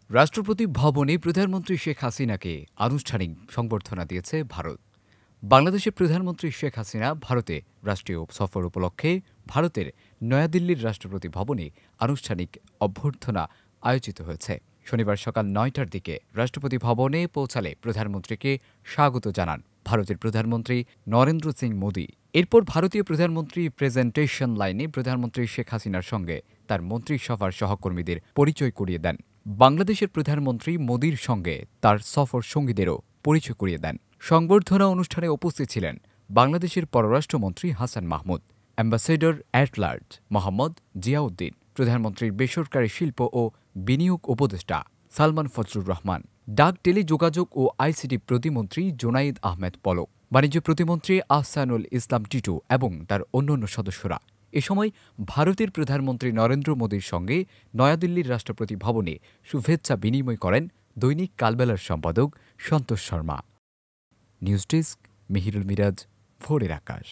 রাষ্ট্রপতি ভবনে প্রধানমন্ত্রী শেখ হাসিনাকে আনুষ্ঠানিক সংবর্ধনা দিয়েছে ভারত। বাংলাদেশের প্রধানমন্ত্রী শেখ হাসিনা ভারতে রাষ্ট্রীয় সফর উপলক্ষে ভারতের নয়াদিল্লির রাষ্ট্রপতি ভবনে আনুষ্ঠানিক অভ্যর্থনা আয়োজিত হয়েছে। শনিবার সকাল ৯টার দিকে রাষ্ট্রপতি ভবনে পৌঁছালে প্রধানমন্ত্রীকে স্বাগত জানান ভারতের প্রধানমন্ত্রী নরেন্দ্র সিং মোদি। এরপর ভারতীয় প্রধানমন্ত্রী প্রেজেন্টেশন লাইনে প্রধানমন্ত্রী শেখ হাসিনার সঙ্গে তার মন্ত্রিসভার সহকর্মীদের পরিচয় করিয়ে দেন। বাংলাদেশের প্রধানমন্ত্রী মোদির সঙ্গে তার সফর সঙ্গীদেরও পরিচয় করিয়ে দেন। সংবর্ধনা অনুষ্ঠানে উপস্থিত ছিলেন বাংলাদেশের পররাষ্ট্রমন্ত্রী Hasan Mahmud, ambassador at large Mohammad Ziauddin, প্রধানমন্ত্রীর বেসরকারি শিল্প ও বিনিয়োগ উপদেষ্টা সালমান ফজলুর রহমান, ডাক, টেলিযোগাযোগ ও আইসিটি প্রতিমন্ত্রী জোনাইদ আহমেদ পলক, বাণিজ্য প্রতিমন্ত্রী আহসানুল ইসলাম টিটু এবং তার অন্যান্য সদস্যরা। এ সময় ভারতের প্রধানমন্ত্রী নরেন্দ্র মোদির সঙ্গে নয়াদিল্লির রাষ্ট্রপতি ভবনে শুভেচ্ছা বিনিময় করেন দৈনিক কালবেলার সম্পাদক সন্তোষ শর্মা। নিউজ ডেস্ক, মেহিরুল মিরাজ, ভোরের আকাশ।